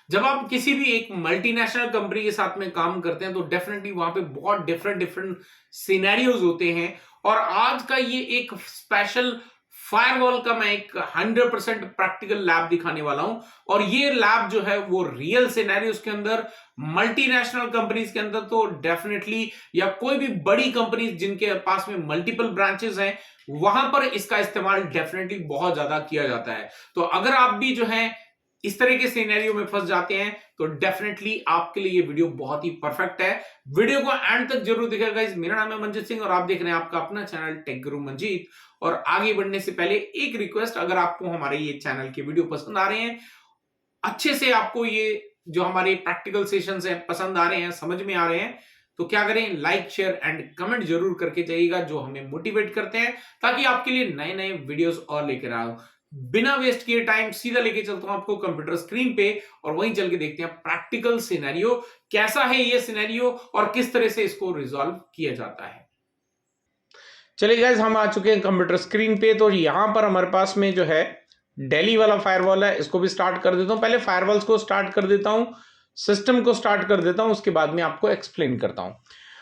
जब आप किसी भी एक मल्टीनेशनल कंपनी के साथ में काम करते हैं तो डेफिनेटली वहां पे बहुत डिफरेंट डिफरेंट सिनेरियोज होते हैं। और आज का ये एक स्पेशल फायरवॉल का मैं एक 100% प्रैक्टिकल लैब दिखाने वाला हूं। और ये लैब जो है वो रियल सिनेरियोज के अंदर, मल्टीनेशनल कंपनीज के अंदर तो डेफिनेटली, या कोई भी बड़ी कंपनीज जिनके पास में मल्टीपल ब्रांचेस हैं, वहां पर इसका इस्तेमाल डेफिनेटली बहुत ज्यादा किया जाता है। तो अगर आप भी जो है इस तरह के सिनेरियो में फंस जाते हैं तो डेफिनेटली आपके लिए ये वीडियो बहुत ही परफेक्ट है। वीडियो को एंड तक जरूर देखिएगा गाइस। मेरा नाम है मंजीत सिंह और आप देख रहे हैं आपका अपना चैनल टेक गुरु मंजीत। और आगे बढ़ने से पहले एक रिक्वेस्ट, अगर आपको हमारे ये चैनल के वीडियो पसंद आ रहे हैं, अच्छे से आपको ये जो हमारे प्रैक्टिकल सेशंस हैं पसंद आ रहे हैं, समझ में आ रहे हैं, तो क्या करें, लाइक शेयर एंड कमेंट जरूर करके जाइएगा, जो हमें मोटिवेट करते हैं ताकि आपके लिए नए नए वीडियोस और लेकर आओ। बिना वेस्ट किए टाइम सीधा लेके चलता हूं आपको कंप्यूटर स्क्रीन पे और वहीं चल के देखते हैं प्रैक्टिकल सिनेरियो कैसा है ये सिनेरियो और किस तरह से इसको रिजॉल्व किया जाता है। चलिए गाइस, हम आ चुके हैं कंप्यूटर स्क्रीन पे। तो यहां पर हमारे पास में जो है डेली वाला फायरवॉल है, इसको भी स्टार्ट कर देता हूं। पहले फायरवॉल्स को स्टार्ट कर देता हूं, सिस्टम को स्टार्ट कर देता हूं, उसके बाद में आपको एक्सप्लेन करता हूं।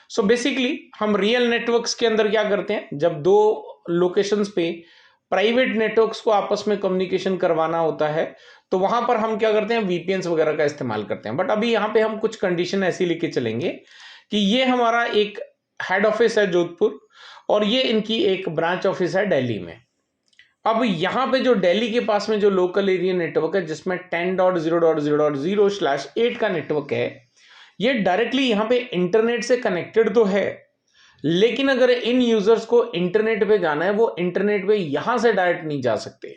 सो बेसिकली हम रियल नेटवर्क्स के अंदर क्या करते हैं, जब दो लोकेशंस पे प्राइवेट नेटवर्क्स को आपस में कम्युनिकेशन करवाना होता है तो वहां पर हम क्या करते हैं, वीपीएन्स वगैरह का इस्तेमाल करते हैं। बट अभी यहां पे हम कुछ कंडीशन ऐसी लेके चलेंगे कि ये हमारा एक हेड ऑफिस है जोधपुर और ये इनकी एक ब्रांच ऑफिस है दिल्ली में। अब यहाँ पे जो दिल्ली के पास में जो लोकल एरिया नेटवर्क है जिसमें 10.0.0.0/8 का नेटवर्क है, ये डायरेक्टली यहाँ पे इंटरनेट से कनेक्टेड तो है, लेकिन अगर इन यूजर्स को इंटरनेट पे जाना है वो इंटरनेट पे यहां से डायरेक्ट नहीं जा सकते।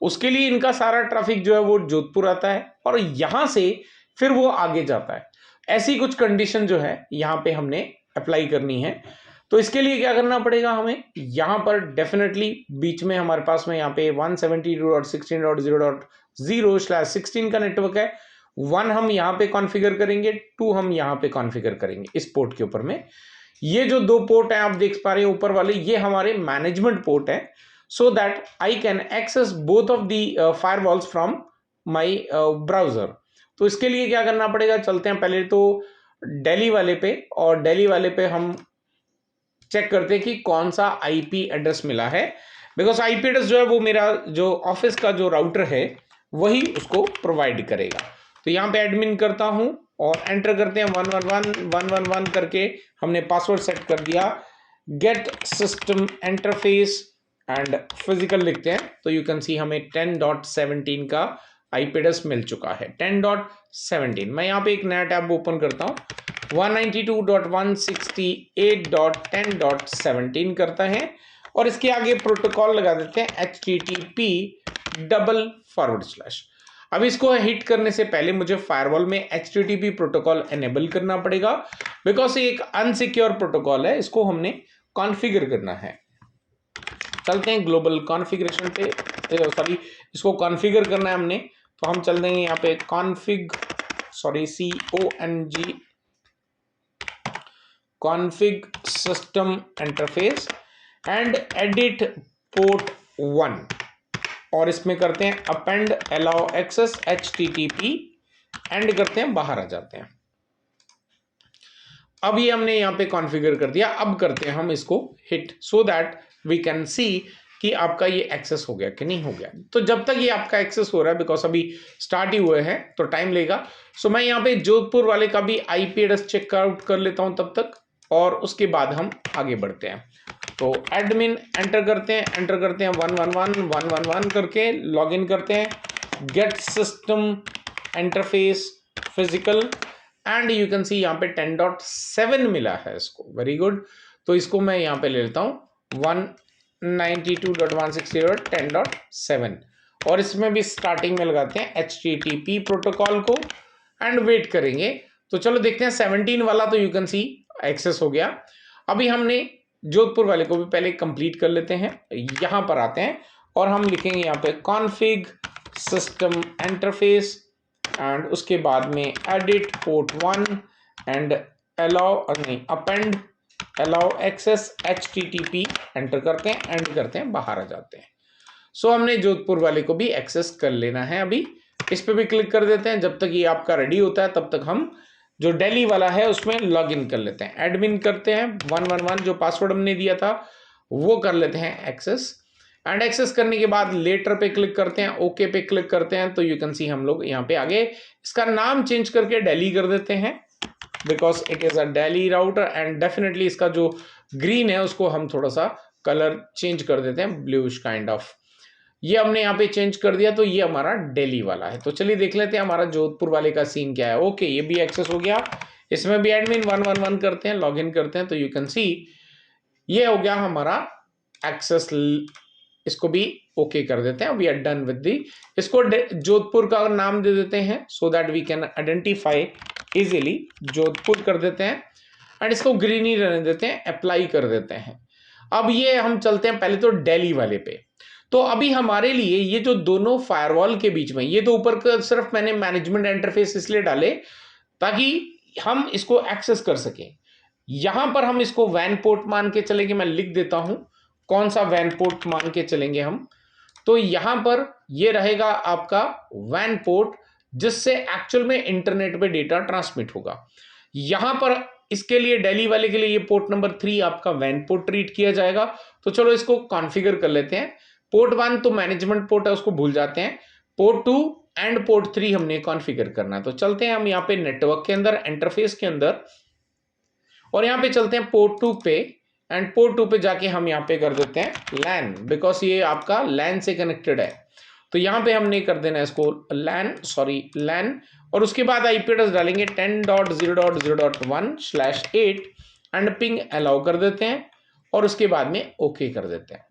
उसके लिए इनका सारा ट्रैफिक जो है वो जोधपुर आता है और यहां से फिर वो आगे जाता है। ऐसी कुछ कंडीशन जो है यहाँ पे हमने अप्लाई करनी है। तो इसके लिए क्या करना पड़ेगा हमें, यहाँ पर डेफिनेटली बीच में हमारे पास में यहाँ पे 172.16.0.0/16 का नेटवर्क है। 1 हम यहाँ पे कॉन्फ़िगर करेंगे, 2 हम यहाँ पे कॉन्फ़िगर करेंगे इस पोर्ट के ऊपर में। ये जो दो पोर्ट हैं आप देख पा रहे हैं ऊपर वाले, ये हमारे मैनेजमेंट पोर्ट है, so that I can access both of the firewalls from my browser. तो इसके लिए क्या करना पड़ेगा, चलते हैं पहले तो दिल्ली वाले पे, और दिल्ली वाले पे हम चेक करते हैं कि कौन सा आईपी एड्रेस मिला है, बिकॉज आईपी एड्रेस जो है वो मेरा जो ऑफिस का जो राउटर है वही उसको प्रोवाइड करेगा। तो यहाँ पे एडमिन करता हूँ और एंटर करते हैं 111 करके हमने पासवर्ड सेट कर दिया। Get system interface and physical लिखते हैं तो यू कैन सी हमें 10.17 का आईपी एड्रेस मिल चुका है। 10.17 मैं यहाँ पे एक नया टैब ओपन करता हूँ, 192.168.10.17 करता है और इसके आगे प्रोटोकॉल लगा देते हैं http://। अब इसको हिट करने से पहले मुझे फायरवॉल में http प्रोटोकॉल एनेबल करना पड़ेगा, बिकॉज ये एक अनसिक्योर प्रोटोकॉल है, इसको हमने कॉन्फ़िगर करना है। चलते हैं ग्लोबल कॉन्फ़िगरेशन पे, सॉरी इसको कॉन्फ़िगर करना है हमने, तो हम चल देंगे यहाँ पे config system interface and edit port 1 और इसमें करते हैं append allow access http and करते हैं, बाहर आ जाते हैं। अब ये हमने यहाँ पे कॉन्फ़िगर कर दिया। अब करते हैं हम इसको hit so that we can see कि आपका ये एक्सेस हो गया कि नहीं हो गया। तो जब तक ये आपका एक्सेस हो रहा है, बिकॉज अभी स्टार्ट ही हुए हैं तो टाइम लेगा, सो मैं यहाँ पे जोधपुर वाले का भी आईपी एड्रेस चेकआउट कर लेता हूँ तब तक, और उसके बाद हम आगे बढ़ते हैं। तो एडमिन एंटर करते हैं 111 करके लॉग इन करते हैं, get system interface physical and you can see यहाँ पे 10.7 मिला है इसको, वेरी गुड। तो इसको मैं यहाँ पे ले लेता हूँ 192.168.10.7 और इसमें भी स्टार्टिंग में लगाते हैं http प्रोटोकॉल को एंड वेट करेंगे। तो चलो देखते हैं 17 वाला तो यू कैन सी एक्सेस हो गया। अभी हमने जोधपुर वाले को भी पहले कंप्लीट कर लेते हैं। यहाँ पर आते हैं और हम लिखेंगे यहाँ पे config system interface एंड उसके बाद में edit port 1 and append allow access http enter करते हैं, एंड करते हैं, बाहर आ जाते हैं। सो हमने जोधपुर वाले को भी एक्सेस कर लेना है अभी। इस पे भी क्लिक कर देते हैं। जब तक ये आपका रेडी होता है तब तक हम जो दिल्ली वाला है उसमें लॉग इन कर लेते हैं। एडमिन करते हैं 111, जो पासवर्ड हमने दिया था वो कर लेते हैं एक्सेस। एंड एक्सेस करने के बाद लेटर पे क्लिक करते हैं, ओके पे क्लिक करते हैं, तो यू कैन सी हम लोग यहाँ पे आगे इसका नाम चेंज करके दिल्ली कर देते हैं, because it is a Delhi router. And definitely इसका जो ग्रीन है उसको हम थोड़ा सा कलर चेंज कर देते हैं, ब्लूइश काइंड ऑफ। ये हमने यहाँ पे चेंज कर दिया, तो ये हमारा दिल्ली वाला है। तो चलिए देख लेते हैं हमारा जोधपुर वाले का सीन क्या है। ओके, ये भी एक्सेस हो गया। इसमें भी एडमिन 111 करते हैं, लॉग इन करते हैं, तो यू कैन सी ये हो गया हमारा एक्सेस। इसको भी ओके कर देते हैं। We are done with the. इसको जोधपुर का नाम दे देते हैं so that we can identify easily. Jodhpur कर देते हैं एंड इसको ग्रीन ही रहने देते हैं, अप्लाई कर देते हैं। अब ये हम चलते हैं पहले तो दिल्ली वाले पे। तो अभी हमारे लिए ये जो दोनों फायरवॉल के बीच में, ये तो ऊपर का सिर्फ मैंने मैनेजमेंट इंटरफेस इसलिए डाले ताकि हम इसको एक्सेस कर सकें। यहां पर हम इसको वैन पोर्ट मान के चलेंगे। मैं लिख देता हूं कौन सा वैन पोर्ट मान के चलेंगे हम। तो यहां पर ये रहेगा आपका वैन पोर्ट, जिससे एक्चुअल में इंटरनेट पे डेटा ट्रांसमिट होगा। यहां पर इसके लिए दिल्ली वाले के लिए ये पोर्ट नंबर 3 आपका वैन पोर्ट ट्रीट किया जाएगा। तो चलो इसको कॉन्फ़िगर कर लेते हैं। पोर्ट 1 तो मैनेजमेंट पोर्ट है, उसको भूल जाते हैं। पोर्ट 2 एंड पोर्ट 3 हमने कॉन्फ़िगर करना है। तो चलते हैं हम यहाँ पे नेटवर्क के अंदर, इंटरफेस के अंदर, और यहाँ पे चलते हैं पोर्ट 2 पे। एंड पोर्ट 2 पे जाके हम यहाँ पे कर देते हैं लैन, बिकॉज ये आपका लैन से कनेक्टेड है। तो यहाँ पे हमने कर देना है इसको लैन, और उसके बाद आईपी एड्रेस डालेंगे 10.0.0.1/8 एंड पिंग अलाउ कर देते हैं, और उसके बाद में ओके कर देते हैं।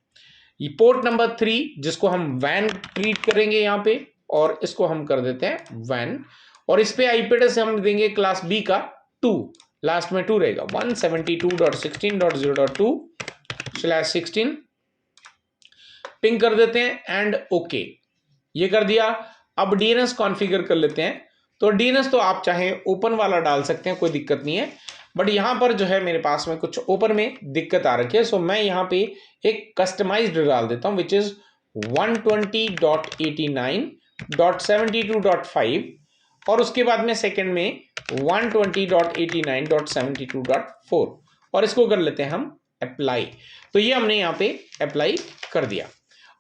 ये पोर्ट नंबर 3 जिसको हम वैन ट्रीट करेंगे यहाँ पे, और इसको हम कर देते हैं वैन, और इस पे आईपी एड्रेस हम देंगे क्लास बी का 2, लास्ट में 2 रहेगा, 172.16.0.2/16 पिंग कर देते हैं एंड ओके। ये कर दिया। अब डीएनएस कॉन्फ़िगर कर लेते हैं। तो डीएनएस तो आप चाहे ओपन वाला डाल सकते हैं, कोई दिक्कत नहीं है, बट यहां पर जो है मेरे पास में कुछ ओपन में दिक्कत आ रखी है। सो मैं यहां पे एक कस्टमाइज्ड डाल देता हूं, विच इज 120.89.72.5, और उसके बाद में सेकंड में 120.89.72.4, और इसको कर लेते हैं हम अप्लाई। तो ये हमने यहाँ पे अप्लाई कर दिया।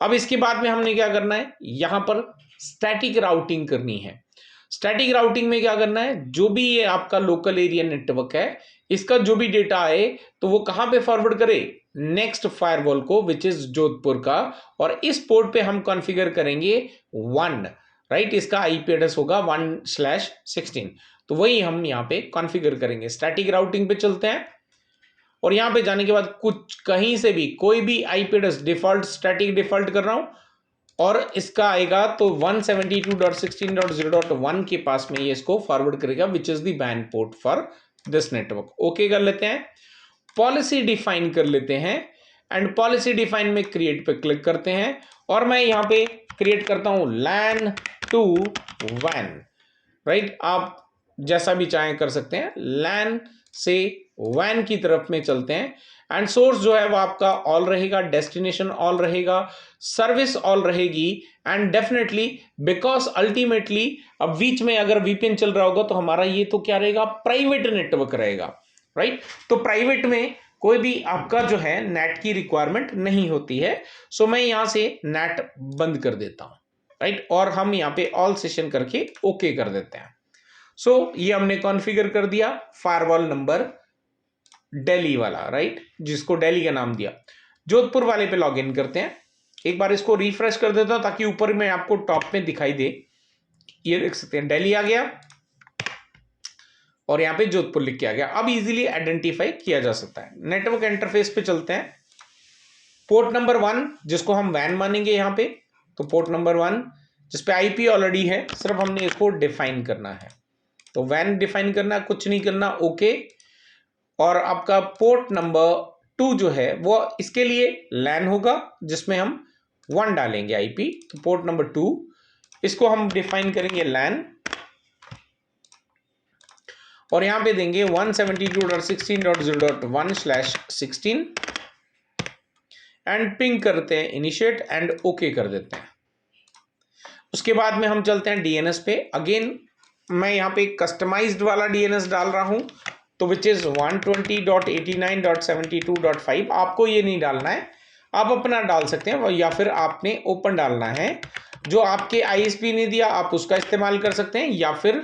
अब इसके बाद में हमने क्या करना है, यहां पर स्टैटिक राउटिंग करनी है। स्टैटिक राउटिंग में क्या करना है, जो भी ये आपका लोकल एरिया नेटवर्क है, इसका जो भी डेटा आए तो वो कहां पे फॉरवर्ड करे, नेक्स्ट फायरवॉल को, विच इज जोधपुर का, और इस पोर्ट पे हम कॉन्फ़िगर करेंगे 1, राइट। इसका आईपी एड्रेस होगा 1/16। तो वही हम यहाँ पे कॉन्फ़िगर करेंगे। स्टैटिक राउटिंग पे चलते हैं, और यहां पे जाने के बाद कुछ कहीं से भी कोई भी IP address default static default कर रहा हूं, और इसका आएगा तो 172.16.0.1 के पास में ये इसको फॉरवर्ड करेगा, विच इज द वैन port for this network. Okay कर लेते हैं। पॉलिसी डिफाइन कर लेते हैं, एंड पॉलिसी डिफाइन में क्रिएट पे क्लिक करते हैं, और मैं यहां पे क्रिएट करता हूं LAN to WAN, राइट। आप जैसा भी चाहें कर सकते हैं। LAN से WAN की तरफ में चलते हैं, एंड सोर्स जो है वो आपका ऑल रहेगा, डेस्टिनेशन ऑल रहेगा, सर्विस ऑल रहेगी, एंड डेफिनेटली बिकॉज अल्टीमेटली अब बीच में अगर VPN चल रहा होगा तो हमारा ये तो क्या रहेगा, प्राइवेट नेटवर्क रहेगा, राइट। तो प्राइवेट में कोई भी आपका जो है नेट की रिक्वायरमेंट नहीं होती है। सो मैं यहां से नेट बंद कर देता हूं, राइट, और हम यहां पे ऑल सेशन करके ओके कर देते हैं। सो ये हमने कॉन्फ़िगर कर दिया फायरवॉल नंबर दिल्ली वाला, राइट, जिसको दिल्ली का नाम दिया। जोधपुर वाले पे लॉगिन करते हैं। एक बार इसको रिफ्रेश कर देता हूं ताकि ऊपर में आपको टॉप में दिखाई दे। ये देख सकते हैं दिल्ली आ गया, और यहां पे जोधपुर लिख के आ गया। अब इजीली आइडेंटिफाई किया जा सकता है। नेटवर्क इंटरफेस पे चलते हैं। पोर्ट नंबर 1 जिसको हम वैन मानेंगे यहां पे, तो पोर्ट नंबर 1 जिसपे आईपी ऑलरेडी है, सिर्फ हमने इसको डिफाइन करना है। तो वैन डिफाइन करना, कुछ नहीं करना, ओके। और आपका पोर्ट नंबर 2 जो है वो इसके लिए लैन होगा, जिसमें हम 1 डालेंगे आईपी। तो पोर्ट नंबर 2 इसको हम डिफाइन करेंगे लैन, और यहां पे देंगे 172.16.0.1/16 एंड पिंग करते हैं इनिशिएट एंड ओके कर देते हैं। उसके बाद में हम चलते हैं डीएनएस पे। अगेन मैं यहाँ पे कस्टमाइज्ड वाला डीएनएस डाल रहा हूँ, तो विच इज 120.89.72.5। आपको ये नहीं डालना है, आप अपना डाल सकते हैं, या फिर आपने ओपन डालना है। जो आपके आईएसपी ने दिया आप उसका इस्तेमाल कर सकते हैं, या फिर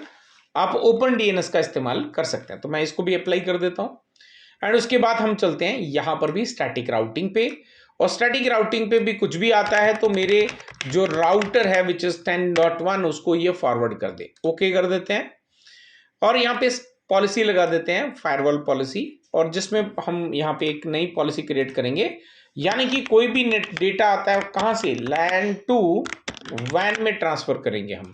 आप ओपन डीएनएस का इस्तेमाल कर सकते हैं। तो मैं इसको भी अप्लाई कर देता हूँ। एंड उसके बाद हम चलते हैं यहाँ पर भी स्टैटिक राउटिंग पे, और स्टैटिक राउटिंग पे भी कुछ भी आता है तो मेरे जो राउटर है विच इज 10.1 उसको ये फॉरवर्ड कर दे। ओके कर देते हैं, और यहाँ पे पॉलिसी लगा देते हैं फायरवॉल पॉलिसी, और जिसमें हम यहाँ पे एक नई पॉलिसी क्रिएट करेंगे, यानी कि कोई भी नेट डेटा आता है कहाँ से, लैन टू वैन में ट्रांसफर करेंगे हम।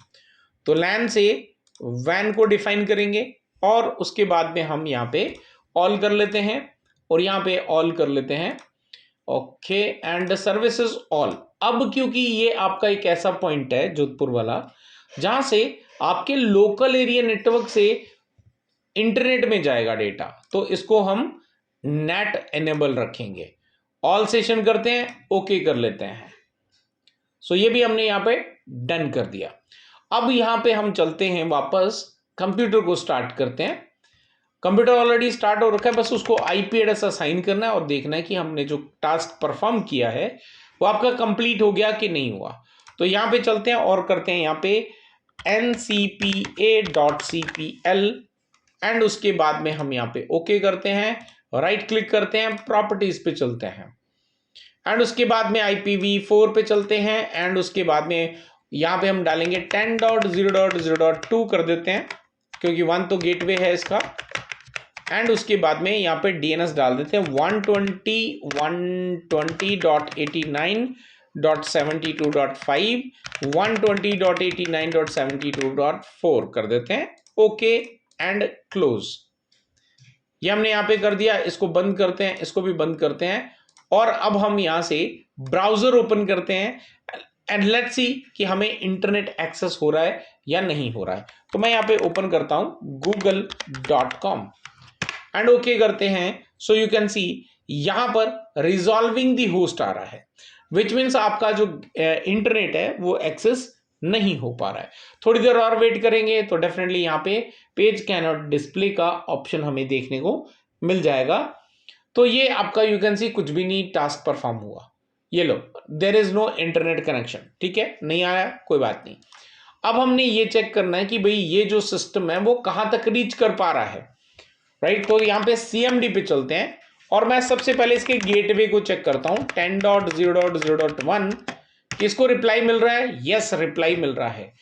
तो लैन से वैन को डिफाइन करेंगे, और उसके बाद में हम यहाँ पे ऑल कर लेते हैं, और यहाँ पे ऑल कर लेते हैं। Okay, and services all. अब क्योंकि ये आपका एक ऐसा पॉइंट है जोधपुर वाला जहां से आपके लोकल एरिया नेटवर्क से इंटरनेट में जाएगा डेटा, तो इसको हम नेट एनेबल रखेंगे। ऑल सेशन करते हैं, ओके कर लेते हैं। सो ये भी हमने यहाँ पे डन कर दिया। अब यहाँ पे हम चलते हैं वापस, कंप्यूटर को स्टार्ट करते हैं। कंप्यूटर ऑलरेडी स्टार्ट हो रखा है, बस उसको आईपी एड्रेस असाइन करना है और देखना है कि हमने जो टास्क परफॉर्म किया है वो आपका कंप्लीट हो गया कि नहीं हुआ। तो यहाँ पे चलते हैं और करते हैं यहाँ पे ncpa.cpl, एंड उसके बाद में हम यहाँ पे ओके करते हैं, राइट क्लिक करते हैं, प्रॉपर्टीज पे चलते हैं, एंड उसके बाद में IPv4 पे चलते हैं, एंड उसके बाद में यहाँ पे हम डालेंगे 10.0.0.2 कर देते हैं, क्योंकि 1 तो गेटवे है इसका। एंड उसके बाद में यहाँ पे डीएनएस डाल देते हैं 120.120.89.72.5, 120.89.72.4 कर देते हैं, ओके एंड क्लोज। ये हमने यहाँ पे कर दिया। इसको बंद करते हैं, इसको भी बंद करते हैं, और अब हम यहाँ से ब्राउजर ओपन करते हैं, एंड लेट्स सी कि हमें इंटरनेट एक्सेस हो रहा है या नहीं हो रहा है। तो मैं यहाँ पे ओपन करता हूं google.com, एंड ओके करते हैं। सो यू कैन सी यहां पर रिजॉल्विंग द होस्ट आ रहा है, विच मीन्स आपका जो इंटरनेट है वो एक्सेस नहीं हो पा रहा है। थोड़ी देर और वेट करेंगे तो डेफिनेटली यहाँ पे पेज कैन नॉट डिस्प्ले का ऑप्शन हमें देखने को मिल जाएगा। तो ये आपका यू कैन सी कुछ भी नहीं टास्क परफॉर्म हुआ। ये लो, there is no internet connection, ठीक है, नहीं आया, कोई बात नहीं। अब हमने ये चेक करना है कि भाई ये जो सिस्टम है वो कहां तक रीच कर पा रहा है, राइट। तो यहाँ पे CMD पे चलते हैं, और मैं सबसे पहले इसके गेटवे को चेक करता हूं 10.0.0.1, किसको रिप्लाई मिल रहा है, यस रिप्लाई मिल रहा है।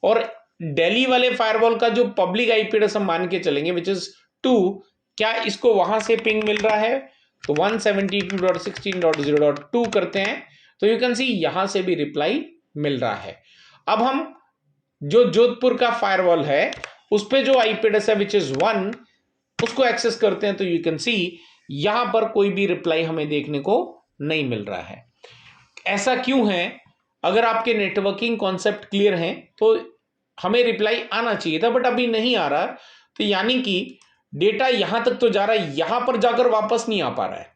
और दिल्ली वाले फायरवॉल का जो पब्लिक आईपी एड्रेस हम मान के चलेंगे विच इज 2, क्या इसको वहां से पिंग मिल रहा है, तो 172.16.0.2 करते हैं, तो यू कैन सी यहां से भी रिप्लाई मिल रहा है। अब हम जो जोधपुर का फायरवॉल है उस पे जो आईपी एड्रेस है विच इज 1, उसको एक्सेस करते हैं, तो यू कैन सी यहां पर कोई भी रिप्लाई हमें देखने को नहीं मिल रहा है। ऐसा क्यों है? अगर आपके नेटवर्किंग कॉन्सेप्ट क्लियर हैं तो हमें रिप्लाई आना चाहिए था, बट अभी नहीं आ रहा, तो यानी कि डेटा यहां तक तो जा रहा है, यहां पर जाकर वापस नहीं आ पा रहा है।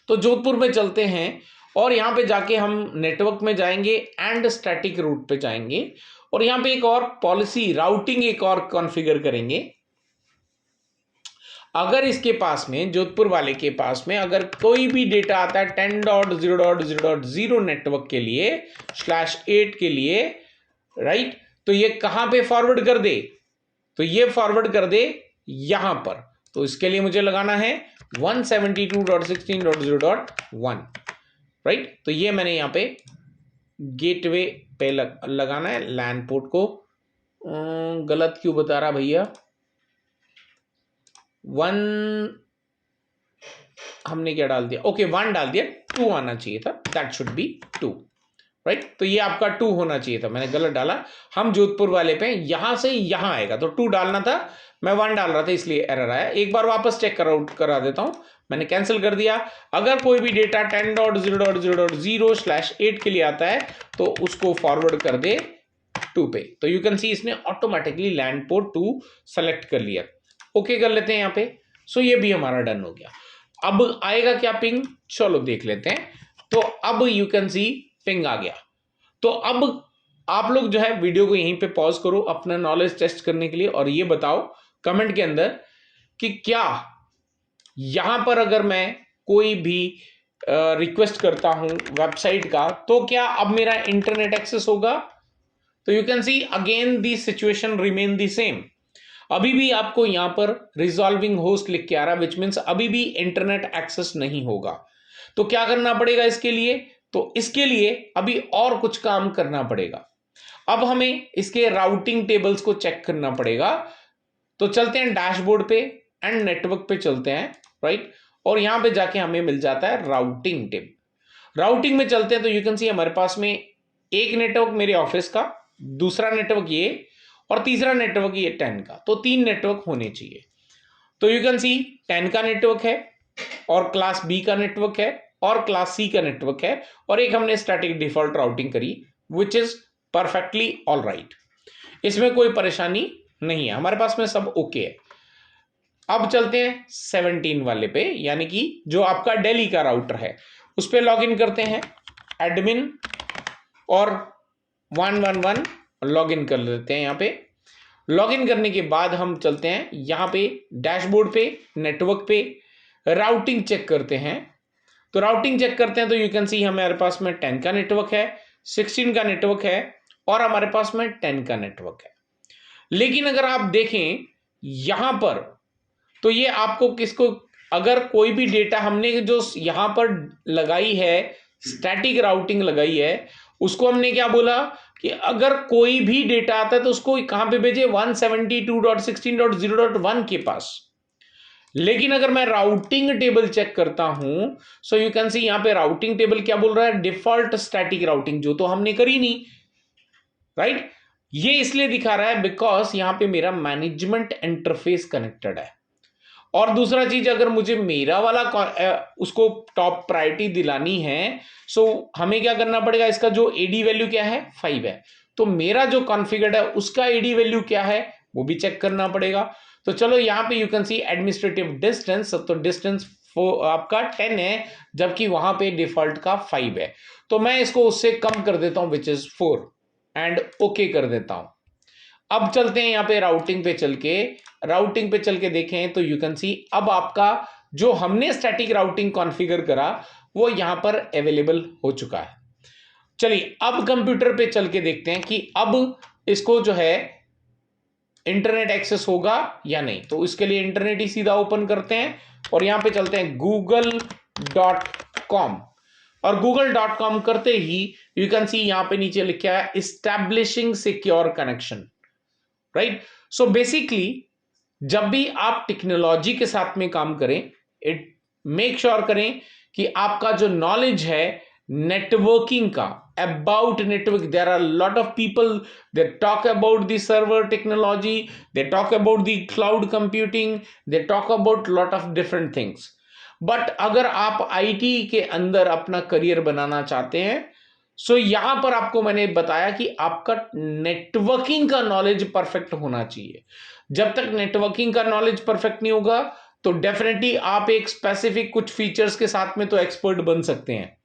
तो जोधपुर में चलते हैं, और यहां पे जाके हम नेटवर्क में जाएंगे एंड स्टैटिक रूट पे जाएंगे, और यहां पे एक और पॉलिसी राउटिंग एक और कॉन्फ़िगर करेंगे। अगर इसके पास में, जोधपुर वाले के पास में अगर कोई भी डेटा आता है 10.0.0.0 नेटवर्क के लिए /8 के लिए, राइट, तो ये कहां पे फॉरवर्ड कर दे, तो ये फॉरवर्ड कर दे यहां पर। तो इसके लिए मुझे लगाना है 172.16.0.1, राइट। तो ये मैंने यहां पे गेटवे पे लगाना है। लैन पोर्ट को गलत क्यों बता रहा भैया, 1 हमने क्या डाल दिया, ओके 1 डाल दिया, 2 आना चाहिए था, दैट शुड बी 2, राइट। तो ये आपका 2 होना चाहिए था, मैंने गलत डाला। हम जोधपुर वाले पे यहां से यहां आएगा, तो 2 डालना था, मैं 1 डाल रहा था इसलिए एरर आया। एक बार वापस चेक करा देता हूं, मैंने कैंसिल कर दिया। अगर कोई भी डेटा 10.0.0.0/8 के लिए आता है तो उसको फॉरवर्ड कर दे 2 पे। तो यू कैन सी इसने ऑटोमेटिकली लैन पोर्ट 2 सेलेक्ट कर लिया। ओके कर लेते हैं यहाँ पे। सो ये भी हमारा डन हो गया। अब आएगा क्या पिंग, चलो देख लेते हैं। तो अब यू कैन सी पिंग आ गया। तो अब आप लोग जो है वीडियो को यहीं पे पॉज करो अपना नॉलेज टेस्ट करने के लिए, और ये बताओ कमेंट के अंदर कि क्या यहां पर अगर मैं कोई भी रिक्वेस्ट करता हूं वेबसाइट का, तो क्या अब मेरा इंटरनेट एक्सेस होगा? तो you can see again the situation remain the same. अभी भी आपको यहां पर रिजॉल्विंग होस्ट लिख के आ रहा है, विच मीन्स अभी भी इंटरनेट एक्सेस नहीं होगा। तो क्या करना पड़ेगा इसके लिए? तो इसके लिए अभी और कुछ काम करना पड़ेगा। अब हमें इसके राउटिंग टेबल्स को चेक करना पड़ेगा। तो चलते हैं डैशबोर्ड पे एंड नेटवर्क पे चलते हैं, राइट, और यहां पे जाके हमें मिल जाता है राउटिंग टेबल। राउटिंग में चलते हैं तो यू कैन सी हमारे पास में एक नेटवर्क मेरे ऑफिस का, दूसरा नेटवर्क ये, और तीसरा नेटवर्क ये 10 का। तो 3 नेटवर्क होने चाहिए। तो यू कैन सी 10 का नेटवर्क है, और क्लास बी का नेटवर्क है, और क्लास सी का नेटवर्क है, और एक हमने स्टैटिक डिफॉल्ट राउटिंग करी, which is perfectly all right. इसमें कोई परेशानी नहीं है, हमारे पास में सब ओके है। अब चलते हैं 17 वाले पे, यानी कि जो आपका दिल्ली का राउटर है, उस पर लॉग इन करते हैं, एडमिन और 111 लॉग इन कर लेते हैं। यहां पे लॉग इन करने के बाद हम चलते हैं यहां पे डैशबोर्ड पे, नेटवर्क पे, राउटिंग चेक करते हैं। तो राउटिंग चेक करते हैं तो यू कैन सी हमारे पास में 10 का नेटवर्क है, 16 का नेटवर्क है, और हमारे पास में 10 का नेटवर्क है। लेकिन अगर आप देखें यहां पर, तो ये आपको किसको, अगर कोई भी डेटा हमने जो यहां पर लगाई है, स्टैटिक राउटिंग लगाई है, उसको हमने क्या बोला कि अगर कोई भी डेटा आता है तो उसको कहां पे भेजे? 172.16.0.1 के पास। लेकिन अगर मैं राउटिंग टेबल चेक करता हूं, सो यू कैन सी यहां पे राउटिंग टेबल क्या बोल रहा है? डिफॉल्ट स्टैटिक राउटिंग, जो तो हमने करी नहीं, राइट। ये इसलिए दिखा रहा है बिकॉज यहां पे मेरा मैनेजमेंट इंटरफेस कनेक्टेड है। और दूसरा चीज, अगर मुझे मेरा वाला उसको टॉप प्रायोरिटी दिलानी है, सो हमें क्या करना पड़ेगा? इसका जो एडी वैल्यू क्या है? 5 है। तो मेरा जो कॉन्फ़िगर्ड है उसका एडी वैल्यू क्या है, वो भी चेक करना पड़ेगा। तो चलो यहां पे you can C administrative distance, तो डिस्टेंस आपका 10 है, जबकि वहां पे डिफॉल्ट का 5 है। तो मैं इसको उससे कम कर देता हूं, विच इज 4, एंड ओके कर देता हूं। अब चलते हैं यहाँ पे राउटिंग पे चल के देखें तो यू कैन सी अब आपका जो हमने स्टैटिक राउटिंग कॉन्फ़िगर करा वो यहां पर अवेलेबल हो चुका है। चलिए अब कंप्यूटर पे चल के देखते हैं कि अब इसको जो है इंटरनेट एक्सेस होगा या नहीं। तो इसके लिए इंटरनेट ही सीधा ओपन करते हैं और यहां पे चलते हैं google.com, और google.com करते ही यू कैन सी यहां पे नीचे लिखा है establishing secure connection, right. So basically जब भी आप टेक्नोलॉजी के साथ में काम करें, इट मेक श्योर करें कि आपका जो नॉलेज है नेटवर्किंग का, about network, there are lot of people they talk about the server technology, they talk about the cloud computing, they talk about lot of different things. But अगर आप IT के अंदर अपना करियर बनाना चाहते हैं, सो यहां पर आपको मैंने बताया कि आपका नेटवर्किंग का नॉलेज परफेक्ट होना चाहिए। जब तक नेटवर्किंग का नॉलेज परफेक्ट नहीं होगा तो डेफिनेटली आप एक स्पेसिफिक कुछ फीचर्स के साथ में तो एक्सपर्ट बन सकते हैं,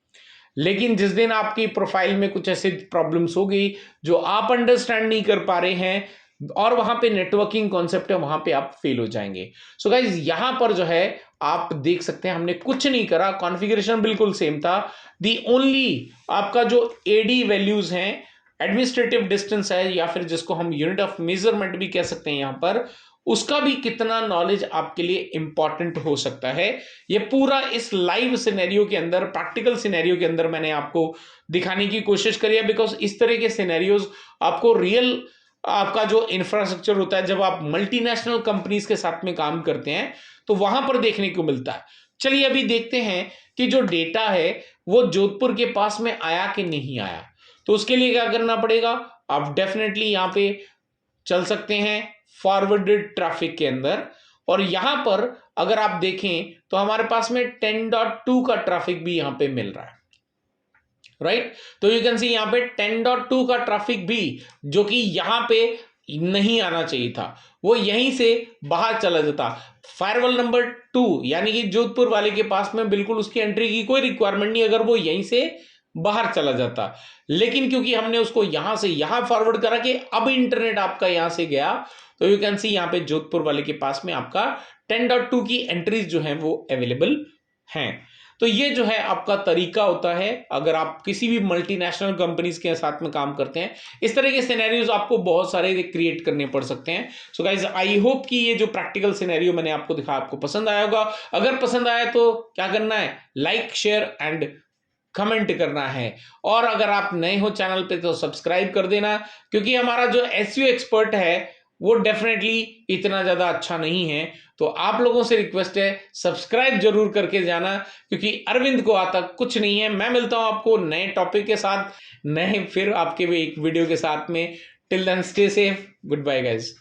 लेकिन जिस दिन आपकी प्रोफाइल में कुछ ऐसी प्रॉब्लम्स हो गई जो आप अंडरस्टैंड नहीं कर पा रहे हैं और वहां पे नेटवर्किंग कॉन्सेप्ट है, वहां पे आप फेल हो जाएंगे। सो गाइज यहां पर जो है आप देख सकते हैं हमने कुछ नहीं करा, कॉन्फ़िगरेशन बिल्कुल सेम था। दी ओनली आपका जो एडी वैल्यूज हैं, एडमिनिस्ट्रेटिव डिस्टेंस है या फिर जिसको हम यूनिट ऑफ मेजरमेंट भी कह सकते हैं यहां पर, उसका भी कितना नॉलेज आपके लिए इंपॉर्टेंट हो सकता है, ये पूरा इस लाइव सिनेरियो के अंदर, प्रैक्टिकल सिनेरियो के अंदर मैंने आपको दिखाने की कोशिश करी है। बिकॉज इस तरह के सिनेरियोज आपको रियल आपका जो इंफ्रास्ट्रक्चर होता है, जब आप मल्टीनेशनल कंपनीज के साथ में काम करते हैं तो वहां पर देखने को मिलता है। चलिए अभी देखते हैं कि जो डेटा है वो जोधपुर के पास में आया कि नहीं आया। तो उसके लिए क्या करना पड़ेगा? आप डेफिनेटली यहां पे चल सकते हैं फॉरवर्डेड ट्रैफिक के अंदर, और यहां पर अगर आप देखें तो हमारे पास में 10.2 का ट्रैफिक भी यहां पे मिल रहा है, राइट। तो यू कैन सी यहां पे 10.2 का ट्रैफिक भी, जो कि यहां पे नहीं आना चाहिए था, वो यहीं से बाहर चला जाता। फायरवॉल नंबर 2 यानी कि जोधपुर वाले के पास में बिल्कुल उसकी एंट्री की कोई रिक्वायरमेंट नहीं, अगर वो यहीं से बाहर चला जाता, लेकिन क्योंकि हमने उसको यहां से यहां फॉरवर्ड करा कि अब इंटरनेट आपका यहां से गया, तो यू कैन सी यहां पे जोधपुर वाले के पास में आपका 10.2 की एंट्रीज जो है वो अवेलेबल हैं। तो ये जो है आपका तरीका होता है अगर आप किसी भी मल्टीनेशनल कंपनीज के साथ में काम करते हैं। इस तरह के सिनेरियोज आपको बहुत सारे क्रिएट करने पड़ सकते हैं। सो गाइज, आई होप कि ये जो प्रैक्टिकल सिनेरियो मैंने आपको दिखाया आपको पसंद आया होगा। अगर पसंद आया तो क्या करना है, लाइक शेयर एंड कमेंट करना है। और अगर आप नए हो चैनल पे तो सब्सक्राइब कर देना, क्योंकि हमारा जो एसईओ एक्सपर्ट है वो डेफिनेटली इतना ज्यादा अच्छा नहीं है। तो आप लोगों से रिक्वेस्ट है, सब्सक्राइब जरूर करके जाना, क्योंकि अरविंद को आता कुछ नहीं है। मैं मिलता हूं आपको नए टॉपिक के साथ, नए फिर आपके भी एक वीडियो के साथ में। Till then stay safe, good bye guys.